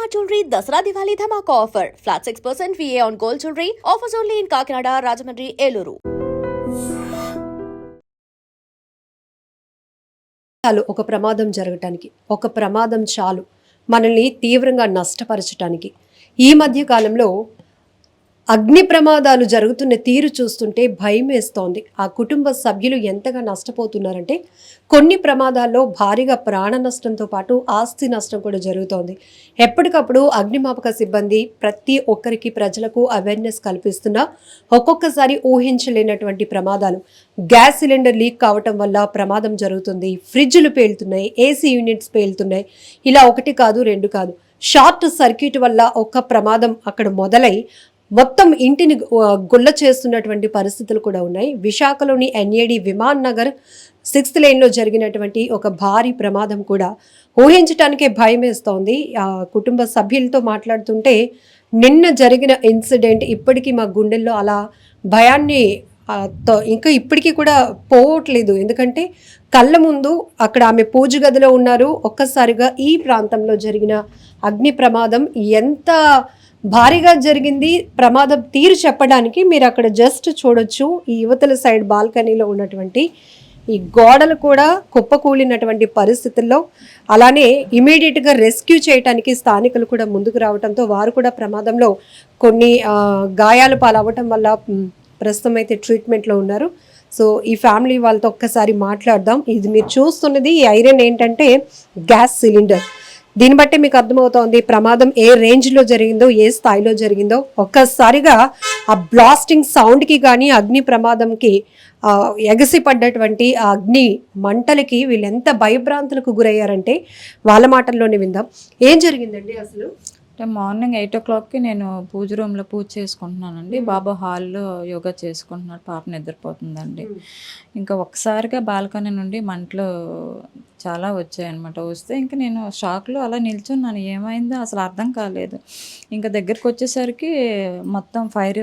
Shalimar Jewelry Dasra Diwali Dhamaka offer. Flat 6% VA on gold jewelry. Offers only in Kakinada, Rajahmundry, Eluru. చాలు ఒక ప్రమాదం జరగటానికి, ఒక ప్రమాదం చాలు మనల్ని తీవ్రంగా నష్టపరచటానికి. ఈ మధ్య కాలంలో అగ్ని ప్రమాదాలు జరుగుతున్న తీరు చూస్తుంటే భయం వేస్తోంది. ఆ కుటుంబ సభ్యులు ఎంతగా నష్టపోతున్నారంటే కొన్ని ప్రమాదాల్లో భారీగా ప్రాణ నష్టంతో పాటు ఆస్తి నష్టం కూడా జరుగుతోంది. ఎప్పటికప్పుడు అగ్నిమాపక సిబ్బంది ప్రతి ఒక్కరికి ప్రజలకు అవేర్నెస్ కల్పిస్తున్నా ఒక్కొక్కసారి ఊహించలేనటువంటి ప్రమాదాలు. గ్యాస్ సిలిండర్ లీక్ కావటం వల్ల ప్రమాదం జరుగుతుంది, ఫ్రిడ్జ్లు పేలుతున్నాయి, ఏసీ యూనిట్స్ పేలుతున్నాయి. ఇలా ఒకటి కాదు రెండు కాదు, షార్ట్ సర్క్యూట్ వల్ల ఒక ప్రమాదం అక్కడ మొదలై మొత్తం ఇంటిని గుల్ల చేస్తున్నటువంటి పరిస్థితులు కూడా ఉన్నాయి. విశాఖలోని ఎన్ఏడి విమాన్ నగర్ 6th లేన్లో జరిగినటువంటి ఒక భారీ ప్రమాదం కూడా ఊహించటానికే భయం వేస్తోంది. ఆ కుటుంబ సభ్యులతో మాట్లాడుతుంటే నిన్న జరిగిన ఇన్సిడెంట్ ఇప్పటికీ మా గుండెల్లో అలా భయాన్ని ఇంకా ఇప్పటికీ కూడా పోవట్లేదు. ఎందుకంటే కళ్ళ ముందు అక్కడ ఆమె పూజ గదిలో ఉన్నారు. ఒక్కసారిగా ఈ ప్రాంతంలో జరిగిన అగ్ని ప్రమాదం ఎంత భారీగా జరిగింది, ప్రమాదం తీరు చెప్పడానికి మీరు అక్కడ జస్ట్ చూడొచ్చు. ఈ యువతల సైడ్ బాల్కనీలో ఉన్నటువంటి ఈ గోడలు కూడా కుప్పకూలినటువంటి పరిస్థితుల్లో, అలానే ఇమీడియట్గా రెస్క్యూ చేయడానికి స్థానికులు కూడా ముందుకు రావడంతో వారు కూడా ప్రమాదంలో కొన్ని గాయాలు పాలవ్వటం వల్ల ప్రస్తుతం అయితే ట్రీట్మెంట్లో ఉన్నారు. సో ఈ ఫ్యామిలీ వాళ్ళతో ఒక్కసారి మాట్లాడదాం. ఇది మీరు చూస్తున్నది ఈ ఐరన్ ఏంటంటే గ్యాస్ సిలిండర్. దీన్ని బట్టి మీకు అర్థమవుతోంది ప్రమాదం ఏ రేంజ్లో జరిగిందో, ఏ స్థాయిలో జరిగిందో. ఒక్కసారిగా ఆ బ్లాస్టింగ్ సౌండ్కి కానీ అగ్ని ప్రమాదంకి ఎగసిపడ్డటువంటి ఆ అగ్ని మంటలకి వీళ్ళు ఎంత భయభ్రాంతులకు గురయ్యారంటే వాళ్ళ మాటల్లోనే విందాం. ఏం జరిగిందండి అసలు? అంటే మార్నింగ్ 8 o'clockకి నేను పూజ రూమ్లో పూజ చేసుకుంటున్నానండి. బాబు హాల్లో యోగా చేసుకుంటున్నాడు, పాప నిద్రపోతుందండి. ఇంకా ఒక్కసారిగా బాల్కనీ నుండి మంటలు చాలా వచ్చాయన్నమాట. వస్తే ఇంకా నేను షాక్లో అలా నిల్చున్నాను, ఏమైందో అసలు అర్థం కాలేదు. ఇంకా దగ్గరికి వచ్చేసరికి మొత్తం ఫైర్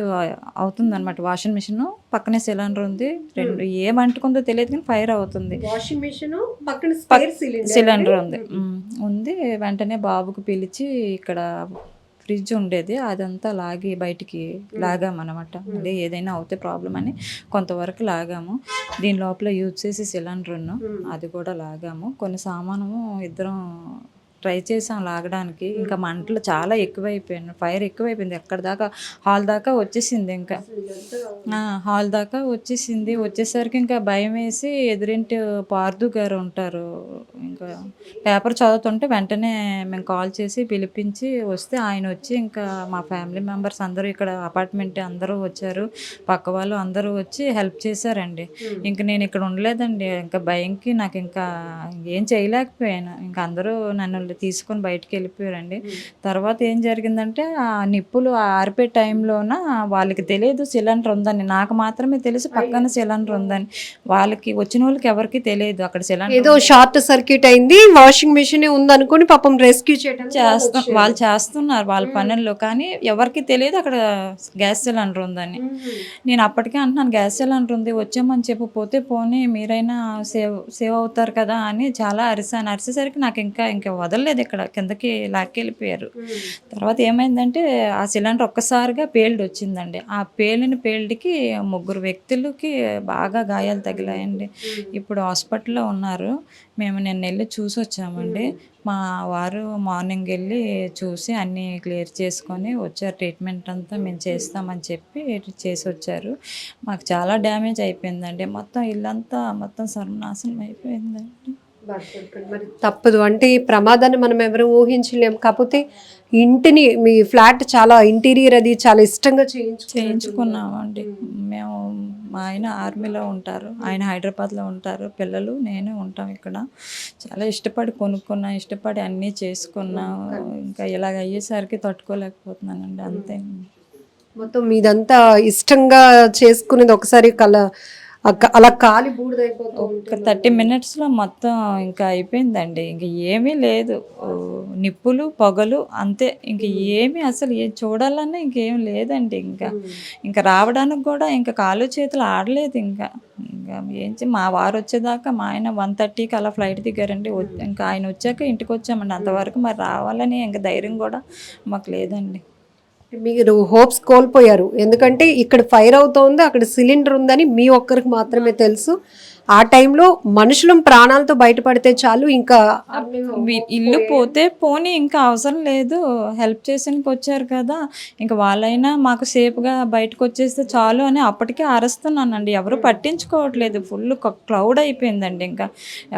అవుతుందన్నమాట. వాషింగ్ మిషన్ పక్కనే సిలిండర్ ఉంది, రెండు ఏమంటుకుందో తెలియదు కానీ ఫైర్ అవుతుంది. వాషింగ్ మిషన్ సిలిండర్ ఉంది. వెంటనే బాబుకు పిలిచి ఇక్కడ ఫ్రిడ్జ్ ఉండేది అదంతా లాగి బయటికి లాగామన్నమాట. మళ్ళీ ఏదైనా అవుతే ప్రాబ్లం అని కొంతవరకు లాగాము. దీని లోపల యూజ్ చేసి సిలిండర్ను అది కూడా లాగాము. కొన్ని సామాను ఇద్దరం ట్రై చేసాం లాగడానికి. ఇంకా మంటలు చాలా ఎక్కువైపోయాయి, ఫైర్ ఎక్కువైపోయింది. ఎక్కడ దాకా హాల్ దాకా వచ్చేసింది. ఇంకా హాల్ దాకా వచ్చేసింది. వచ్చేసరికి ఇంకా భయం వేసి ఎదురింటి పార్దు గారు ఉంటారు, ఇంకా పేపర్ చదువుతుంటే వెంటనే మేము కాల్ చేసి పిలిపించి వస్తే ఆయన వచ్చి ఇంకా మా ఫ్యామిలీ మెంబర్స్ అందరూ ఇక్కడ అపార్ట్మెంట్ అందరూ వచ్చారు, పక్క వాళ్ళు అందరూ వచ్చి హెల్ప్ చేశారండి. ఇంక నేను ఇక్కడ ఉండలేదండి, ఇంకా భయంకి నాకు ఇంకా ఏం చేయలేకపోయాను. ఇంకా అందరూ నన్ను తీసుకొని బయటకు వెళ్ళిపోయారండి. తర్వాత ఏం జరిగిందంటే ఆ నిప్పులు ఆరిపోయే టైంలోన వాళ్ళకి తెలియదు సిలిండర్ ఉందని, నాకు మాత్రమే తెలుసు పక్కన సిలిండర్ ఉందని. వాళ్ళకి వచ్చిన వాళ్ళకి ఎవరికి తెలియదు అక్కడ సిలిండర్ ఏదో షార్ట్ సర్క్యూట్ అయింది, వాషింగ్ మిషన్ ఉందనుకుని పాపం రెస్క్యూ వాళ్ళు చేస్తున్నారు వాళ్ళ పనుల్లో, కానీ ఎవరికి తెలియదు అక్కడ గ్యాస్ సిలిండర్ ఉందని. నేను అప్పటికే అంటున్నాను గ్యాస్ సిలిండర్ ఉంది వచ్చామని చెప్పి, పోతే పోనీ మీరైనా సేవ్ అవుతారు కదా అని చాలా అరిసాను. అరిసేసరికి నాకు ఇంకా వదలలేదు, ఇక్కడ కిందకి లాక్కెళ్ళిపోయారు. తర్వాత ఏమైందంటే ఆ సిలిండర్ ఒక్కసారిగా పేల్డ్ వచ్చిందండి. ఆ పేలిన పేల్డ్కి 3 వ్యక్తులకి బాగా గాయాలు తగిలాయండి. ఇప్పుడు హాస్పిటల్లో ఉన్నారు. మేము నిన్న వెళ్ళి చూసి వచ్చామండి. మా వారు మార్నింగ్ వెళ్ళి చూసి అన్నీ క్లియర్ చేసుకొని వచ్చారు. ట్రీట్మెంట్ అంతా మేము చేస్తామని చెప్పి చేసి వచ్చారు. మాకు చాలా డ్యామేజ్ అయిపోయిందండి, మొత్తం ఇల్లంతా మొత్తం సర్వనాశనం అయిపోయిందండి. మరి తప్పదు అంటే ఈ ప్రమాదాన్ని మనం ఎవరు ఊహించలేము. కాకపోతే ఇంటిని, మీ ఫ్లాట్ చాలా ఇంటీరియర్ అది చాలా ఇష్టంగా చేయించుకున్నామండి మేము. మా ఆయన ఆర్మీలో ఉంటారు, ఆయన హైదరాబాద్లో ఉంటారు, పిల్లలు నేను ఉంటాం ఇక్కడ. చాలా ఇష్టపడి కొనుక్కున్నా, ఇష్టపడి అన్నీ చేసుకున్నా. ఇంకా ఇలాగ అయ్యేసరికి తట్టుకోలేకపోతున్నానండి, అంతే. మొత్తం మీదంతా ఇష్టంగా చేసుకునేది ఒకసారి అలా కాలి బూడిదైపోతుంది. ఒక 30 minutesలో మొత్తం ఇంకా అయిపోయిందండి. ఇంక ఏమీ లేదు, నిప్పులు పొగలు అంతే. ఇంక ఏమీ అసలు ఏం చూడాలన్నా ఇంకేం లేదండి. ఇంకా రావడానికి కూడా ఇంకా కాళ్ళు చేతులు ఆడలేదు. ఇంకా ఇంకా మా వారు వచ్చేదాకా మా ఆయన 1:30కి అలా ఫ్లైట్ దిగారండి. ఇంకా ఆయన వచ్చాక ఇంటికి వచ్చామండి. అంతవరకు మరి రావాలని ఇంకా ధైర్యం కూడా మాకు లేదండి. మీరు హోప్స్ కోల్పోయారు, ఎందుకంటే ఇక్కడ ఫైర్ అవుతోంది, అక్కడ సిలిండర్ ఉందని మీ ఒక్కరికి మాత్రమే తెలుసు. ఆ టైంలో మనుషులం ప్రాణాలతో బయటపడితే చాలు, ఇంకా ఇల్లు పోతే పోనీ ఇంకా అవసరం లేదు, హెల్ప్ చేసానికి వచ్చారు కదా, ఇంకా వాళ్ళైనా మాకు సేఫ్గా బయటకు వచ్చేస్తే చాలు అని అప్పటికే అరుస్తున్నానండి. ఎవరు పట్టించుకోవట్లేదు, ఫుల్ క్లౌడ్ అయిపోయిందండి. ఇంకా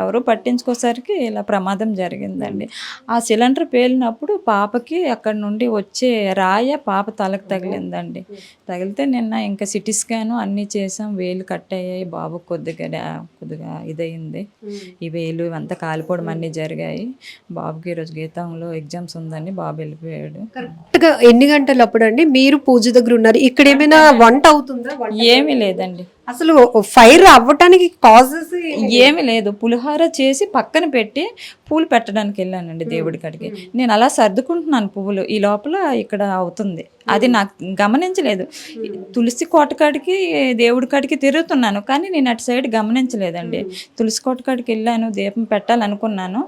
ఎవరు పట్టించుకోసరికి ఇలా ప్రమాదం జరిగిందండి. ఆ సిలిండర్ పేలినప్పుడు పాపకి అక్కడ నుండి వచ్చే రాయ పాప తలకు తగిలిందండి. తగిలితే నిన్న ఇంకా సిటీ స్కాన్ అన్నీ చేసాం, వేలు కట్ అయ్యాయి, బాబు కొద్దిగా ఇదయింది. ఈ వేలు అంతా కాలిపోవడం అన్నీ జరిగాయి. బాబుకి ఈరోజు గీతంలో ఎగ్జామ్స్ ఉందని బాబు వెళ్ళిపోయాడు. కరెక్ట్గా ఎన్ని గంటలు అప్పుడు అండి మీరు పూజ దగ్గర ఉన్నారు? ఇక్కడ ఏమైనా వంట అవుతుందా? ఏమీ లేదండి, అసలు ఫైర్ అవ్వటానికి కాజెస్ ఏమి లేదు. పులిహోర చేసి పక్కన పెట్టి పూలు పెట్టడానికి వెళ్ళానండి దేవుడి కాడికి. నేను అలా సర్దుకుంటున్నాను పువ్వులు, ఈ లోపల ఇక్కడ అవుతుంది. అది నాకు గమనించలేదు. తులసి కోట కాడికి దేవుడి కాడికి తిరుగుతున్నాను, కానీ నేను అటు సైడ్ గమనించలేదండి. తులసి కోట కాడికి వెళ్ళాను, దీపం పెట్టాలనుకున్నాను,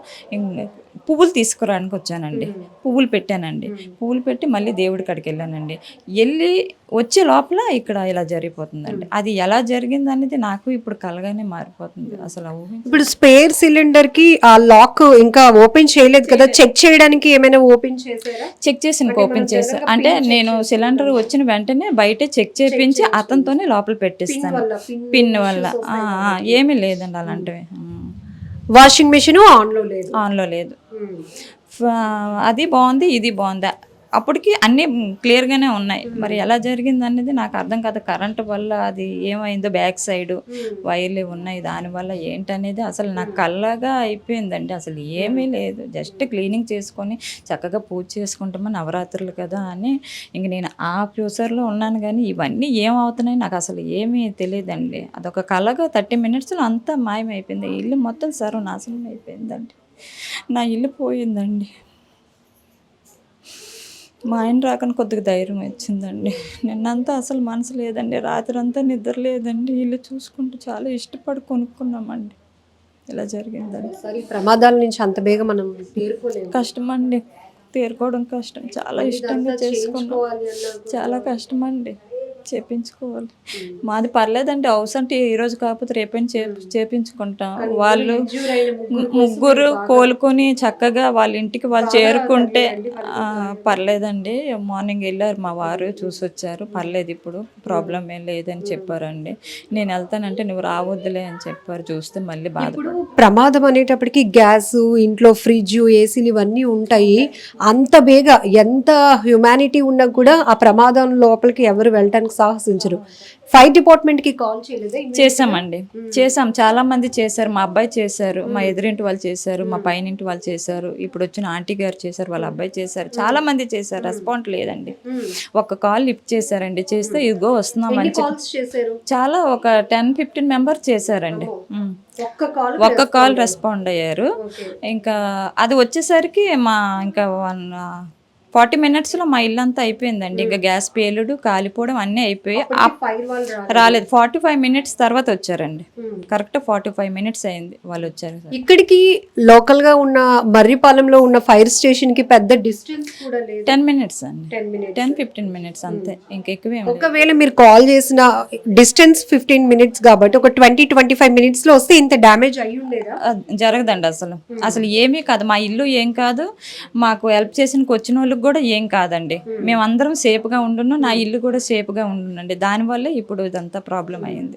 పువ్వులు తీసుకురానికి వచ్చానండి. పువ్వులు పెట్టానండి, పువ్వులు పెట్టి మళ్ళీ దేవుడి కాడికి వెళ్ళానండి. వెళ్ళి వచ్చే లోపల ఇక్కడ ఇలా జరిగిపోతుందండి. అది ఎలా జరిగింది అనేది నాకు ఇప్పుడు కలగానే మారిపోతుంది. అసలు ఇప్పుడు స్పేర్ సిలిండర్ కి ఆ లాక్ ఇంకా ఓపెన్ చేయలేదు కదా, చెక్ చేయడానికి ఏమైనా ఓపెన్ చేశారా? చెక్ చేసి ఓపెన్ చేసా అంటే నేను సిలిండర్ వచ్చిన వెంటనే బయటే చెక్ చేయించి అతనితోనే లోపల పెట్టిస్తాను. పిన్ వల్ల ఏమీ లేదండి అలాంటివి. వాషింగ్ మెషిన్ ఆన్లో లేదు. అది బాగుంది, ఇది బాగుంది. అప్పటికి అన్నీ క్లియర్గానే ఉన్నాయి. మరి ఎలా జరిగింది అనేది నాకు అర్థం కాదు. కరెంటు వల్ల అది ఏమైందో, బ్యాక్ సైడ్ వైర్లు ఉన్నాయి, దానివల్ల ఏంటనేది అసలు నాకు కళ్ళగా అయిపోయిందండి. అసలు ఏమీ లేదు, జస్ట్ క్లీనింగ్ చేసుకొని చక్కగా పూజ చేసుకుంటామో నవరాత్రులు కదా అని ఇంక నేను ఆ ఫ్యూచర్లో ఉన్నాను. కానీ ఇవన్నీ ఏమవుతున్నాయి నాకు అసలు ఏమీ తెలియదండి. అదొక కళగా 30 మినిట్స్లో అంతా మాయమైపోయింది. ఇల్లు మొత్తం సర్వనాశనం అయిపోయిందండి. నా ఇల్లు పోయిందండి. మా ఆయన రాకని కొద్దిగా ధైర్యం వచ్చిందండి. నిన్నంతా అసలు మనసు లేదండి, రాత్రి అంతా నిద్ర లేదండి. ఇల్లు చూసుకుంటూ చాలా ఇష్టపడి కొనుక్కున్నామండి. ఇలా జరిగిందండి. ప్రమాదాల నుంచి అంత బేగా మనం కష్టం అండి, తేరుకోవడం కష్టం. చాలా ఇష్టంగా చేసుకున్నాం, చాలా కష్టం అండి, చేపించుకోవాలి. మాది పర్లేదండి, హౌస్ అంటే ఈరోజు కాకపోతే రేపైనా చేపించుకుంటాం. వాళ్ళు ముగ్గురు కోలుకొని చక్కగా వాళ్ళ ఇంటికి వాళ్ళు చేరుకుంటే పర్లేదండి. మార్నింగ్ వెళ్ళారు మా వారు, చూసి వచ్చారు, పర్లేదు ఇప్పుడు ప్రాబ్లం ఏం లేదని చెప్పారండి. నేను వెళ్తానంటే నువ్వు రావద్దులే అని చెప్పారు. చూస్తే మళ్ళీ బాధపడు. ప్రమాదం అనేటప్పటికి గ్యాస్, ఇంట్లో ఫ్రిడ్జ్, ఏసీలు ఇవన్నీ ఉంటాయి. అంత బేగా ఎంత హ్యుమానిటీ ఉన్నా కూడా ఆ ప్రమాదం లోపలికి ఎవరు వెళ్ళటానికి సాహసించరు. ఫైర్ డిపార్ట్మెంట్ కి కాల్ చేయలేదా? చేసామండి, చేసాం, చాలా మంది చేశారు. మా అబ్బాయి చేశారు, మా ఎదురింటి వాళ్ళు చేశారు, మా పైనింటి వాళ్ళు చేశారు, ఇప్పుడు వచ్చిన ఆంటీ గారు చేశారు, వాళ్ళ అబ్బాయి చేశారు, చాలా మంది చేశారు. రెస్పాండ్ లేదండి. ఒక కాల్ లిఫ్ట్ చేశారండి, చేస్తే ఇదిగో వస్తున్నాం మంచి చాలా ఒక 10-15 మెంబర్స్ చేశారండి. ఒక్క కాల్ రెస్పాండ్ అయ్యారు. ఇంకా అది వచ్చేసరికి ఇంకా 40 మినిట్స్లో మా ఇల్లు అంతా అయిపోయిందండి. ఇంకా గ్యాస్ పేలుడు, కాలిపోవడం అన్నీ అయిపోయి రాలేదు. 45 మినిట్స్ తర్వాత వచ్చారండి. కరెక్ట్ 45 మినిట్స్ అయింది వాళ్ళు వచ్చారు. ఇక్కడికి లోకల్ గా ఉన్న మర్రిపాలెంలో ఉన్న ఫైర్ స్టేషన్ కి పెద్ద డిస్టెన్స్ కూడా లేదు, 10 మినిట్స్ అండి, 10-15 మినిట్స్ అంతే, ఇంకెక్కువే. ఒకవేళ మీరు కాల్ చేసిన డిస్టెన్స్ 15 మినిట్స్ కాబట్టి ఒక 20-25 మినిట్స్ లో వస్తే ఇంత డ్యామేజ్ అయ్యి ఉండేదా? జరగదండి అసలు ఏమీ కాదు. మా ఇల్లు ఏం కాదు, మాకు హెల్ప్ చేసిన వచ్చిన వాళ్ళకి కూడా ఏం కాదండి. మేమందరం సేఫ్గా ఉండున్నాం, నా ఇల్లు కూడా సేఫ్గా ఉండునండి. దానివల్ల ఇప్పుడు ఇదంతా ప్రాబ్లం అయింది.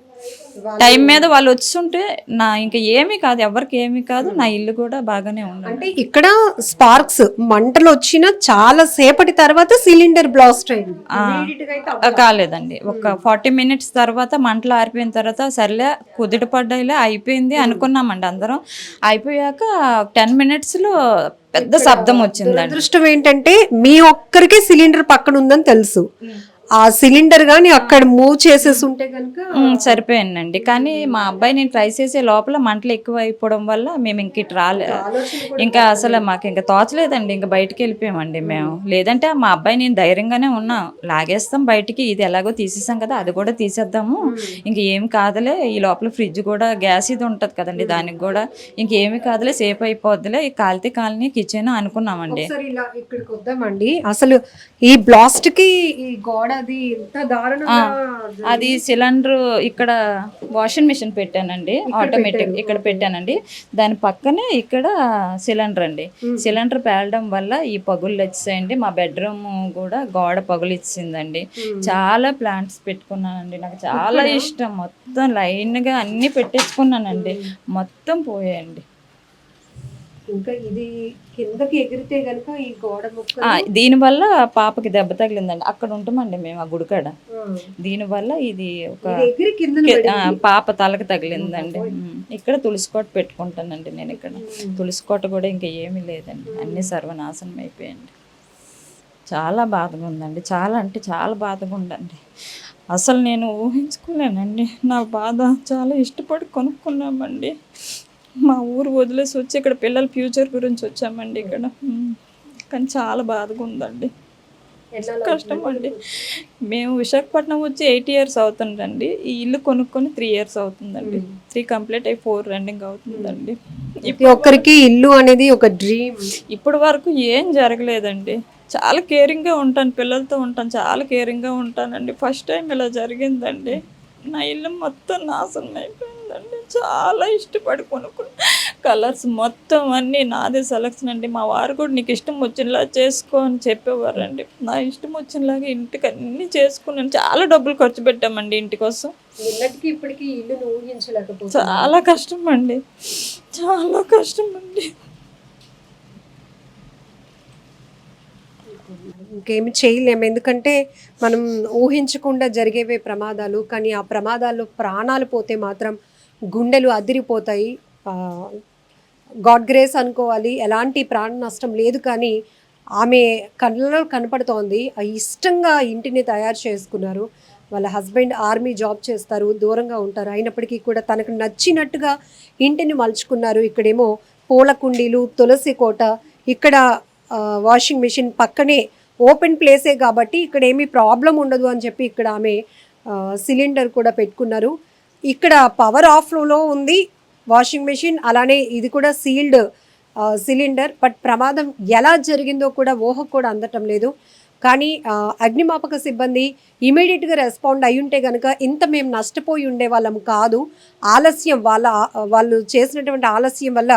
టైం మీద వాళ్ళు వచ్చుంటే నా ఇంకా ఏమీ కాదు, ఎవరికి ఏమీ కాదు, నా ఇల్లు కూడా బాగానే ఉంది. అంటే ఇక్కడ స్పార్క్స్ మంటలు వచ్చిన చాలా సేపటి తర్వాత సిలిండర్ బ్లాస్ట్ అయింది, కాలేదండి. ఒక 40 మినిట్స్ తర్వాత మంటలు ఆరిపోయిన తర్వాత సర్లే కుదిట పడ్డాయిలే అయిపోయింది అనుకున్నామండి అందరం. అయిపోయాక 10 మినిట్స్లో పెద్ద శబ్దం వచ్చిందండి. అదృష్టం ఏంటంటే మీ ఒక్కరికే సిలిండర్ పక్కన ఉందని తెలుసు, ఆ సిలిండర్ గాని అక్కడ మూవ్ చేసేసి ఉంటే కనుక సరిపోయిందండి. కానీ మా అబ్బాయి నేను ట్రై చేసే లోపల మంటలు ఎక్కువ అయిపోవడం వల్ల మేము ఇంక ఇటు ఇంకా అసలు మాకు ఇంకా తోచలేదండి. ఇంకా బయటికి వెళ్ళిపోయామండి మేము. లేదంటే మా అబ్బాయి నేను ధైర్యంగానే ఉన్నాం, లాగేస్తాం బయటికి, ఇది ఎలాగో తీసేసాం కదా అది కూడా తీసేద్దాము, ఇంకేం కాదులే, ఈ లోపల ఫ్రిడ్జ్ కూడా గ్యాస్ ఇది ఉంటుంది కదండి, దానికి కూడా ఇంకేమి కాదులే, సేఫ్ అయిపోద్దులే, ఈ కాలితే కాలనీ కిచెన్ అనుకున్నామండి. ఇలా ఇక్కడికి వద్దామండి. అసలు ఈ బ్లాస్ట్ కి ఈ గోడ అది ఎంత దారుణంగా అది సిలిండర్ ఇక్కడ వాషింగ్ మిషన్ పెట్టానండి, ఆటోమేటిక్ ఇక్కడ పెట్టానండి, దాని పక్కనే ఇక్కడ సిలిండర్ అండి. సిలిండర్ పేలడం వల్ల ఈ పగుళ్ళు వచ్చాయండి. మా బెడ్రూమ్ కూడా గోడ పగులు ఇచ్చిందండి. చాలా ప్లాంట్స్ పెట్టుకున్నానండి, నాకు చాలా ఇష్టం, మొత్తం లైన్ గా అన్ని పెట్టేసుకున్నానండి, మొత్తం పోయాయండి. ఇంకా ఇది కిందకి ఎగిరితే గనుక ఈ గోడ ముక్క దీనివల్ల పాపకి దెబ్బ తగిలిందండి. అక్కడ ఉంటామండి మేము ఆ గుడికాడ. దీనివల్ల ఇది ఒక పాప తలకి తగిలిందండి. ఇక్కడ తులసికోట పెట్టుకుంటానండి నేను. ఇక్కడ తులసికోట కూడా ఇంకా ఏమీ లేదండి, అన్ని సర్వనాశనం అయిపోయండి. చాలా బాధగా ఉందండి, చాలా అంటే చాలా బాధగా ఉందండి. అసలు నేను ఊహించుకోలేనండి నా బాధ. చాలా ఇష్టపడి కొనుక్కున్నామండి, మా ఊరు వదిలేసి వచ్చి ఇక్కడ పిల్లల ఫ్యూచర్ గురించి వచ్చామండి ఇక్కడ. కానీ చాలా బాధగా ఉందండి, కష్టం అండి. మేము విశాఖపట్నం వచ్చి 8 years అవుతుందండి. ఈ ఇల్లు కొనుక్కొని 3 years అవుతుందండి. 3 కంప్లీట్ అయ్యి 4 రన్నింగ్ అవుతుందండి. ఒక్కరికి ఇల్లు అనేది ఒక డ్రీమ్. ఇప్పటి వరకు ఏం జరగలేదండి. చాలా కేరింగ్గా ఉంటాను, పిల్లలతో ఉంటాను, చాలా కేరింగ్గా ఉంటానండి. ఫస్ట్ టైం ఇలా జరిగిందండి. నా ఇల్లు మొత్తం నాశనం అయిపోయిందండి. చాలా ఇష్టపడి కొనుక్కుని కలర్స్ మొత్తం అన్నీ నాదే సెలెక్షన్ అండి. మా వారు కూడా నీకు ఇష్టం వచ్చినలా చేసుకో అని చెప్పేవారండి. నా ఇష్టం వచ్చినలాగా ఇంటికి అన్నీ చేసుకున్నాను. చాలా డబ్బులు ఖర్చు పెట్టామండి ఇంటి కోసం. ఇప్పటికీ ఇల్లు ఊహించలేకపోతే చాలా కష్టం అండి, చాలా కష్టం అండి. ఇంకేమి చేయలేము, ఎందుకంటే మనం ఊహించకుండా జరిగేవే ప్రమాదాలు. కానీ ఆ ప్రమాదాల్లో ప్రాణాలు పోతే మాత్రం గుండెలు అదిరిపోతాయి. గాడ్ గ్రేస్ అనుకోవాలి, ఎలాంటి ప్రాణ నష్టం లేదు. కానీ ఆమె కళ్ళలో కనపడుతోంది, ఇష్టంగా ఇంటిని తయారు చేసుకున్నారు. వాళ్ళ హస్బెండ్ ఆర్మీ జాబ్ చేస్తారు, దూరంగా ఉంటారు, అయినప్పటికీ కూడా తనకు నచ్చినట్టుగా ఇంటిని మలుచుకున్నారు. ఇక్కడేమో పూల కుండీలు, తులసి కోట, ఇక్కడ వాషింగ్ మిషన్ పక్కనే ఓపెన్ ప్లేసే కాబట్టి ఇక్కడ ఏమీ ప్రాబ్లం ఉండదు అని చెప్పి ఇక్కడ ఆమె సిలిండర్ కూడా పెట్టుకున్నారు. ఇక్కడ పవర్ ఆఫ్లో ఉంది వాషింగ్ మెషిన్, అలానే ఇది కూడా సీల్డ్ సిలిండర్. బట్ ప్రమాదం ఎలా జరిగిందో కూడా ఊహకు కూడా అందటం లేదు. కానీ అగ్నిమాపక సిబ్బంది ఇమీడియట్గా రెస్పాండ్ అయి ఉంటే కనుక ఇంత మేము నష్టపోయి ఉండేవాళ్ళం కాదు. ఆలస్యం వాళ్ళు చేసినటువంటి ఆలస్యం వల్ల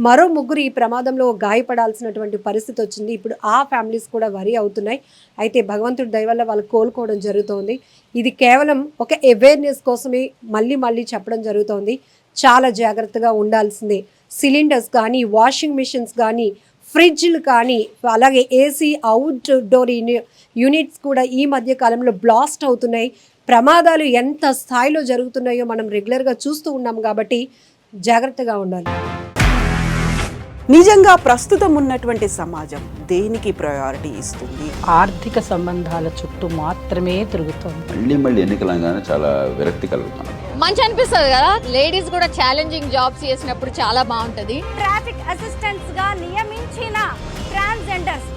మరో 3 ఈ ప్రమాదంలో గాయపడాల్సినటువంటి పరిస్థితి వచ్చింది. ఇప్పుడు ఆ ఫ్యామిలీస్ కూడా వరి అవుతున్నాయి. అయితే భగవంతుడి దయ వల్ల వాళ్ళు కోలుకోవడం జరుగుతోంది. ఇది కేవలం ఒక అవేర్నెస్ కోసమే మళ్ళీ చెప్పడం జరుగుతోంది. చాలా జాగ్రత్తగా ఉండాల్సిందే. సిలిండర్స్ కానీ, వాషింగ్ మిషన్స్ కానీ, ఫ్రిడ్జ్లు కానీ, అలాగే ఏసీ అవుట్ డోర్ యూనిట్స్ కూడా ఈ మధ్య కాలంలో బ్లాస్ట్ అవుతున్నాయి. ప్రమాదాలు ఎంత స్థాయిలో జరుగుతున్నాయో మనం రెగ్యులర్గా చూస్తూ ఉన్నాం కాబట్టి జాగ్రత్తగా ఉండాలి. నిజంగా ప్రస్తుతం ఉన్నటువంటి సమాజం దేనికి ప్రయారిటీ ఇస్తుంది? ఆర్థిక సంబంధాల చుట్టూ మాత్రమే తిరుగుతుంది. మళ్ళీ ఎన్నికలంగానే చాలా విరక్తి కలుగుతాం. మంచి అనిపిస్తుంది కదా, లేడీస్ కూడా ఛాలెంజింగ్ జాబ్స్ చేసినప్పుడు చాలా బాగుంటది. ట్రాఫిక్ అసిస్టెంట్స్ గా నియమించిన ట్రాన్స్జెండర్స్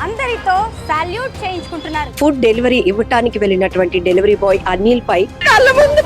అందరితో సాల్యూట్ చేయించుకుంటున్నారు. ఫుడ్ డెలివరీ ఇవ్వటానికి వెళ్ళినటువంటి డెలివరీ బాయ్ అనిల్ పై కళ్ళ ముందు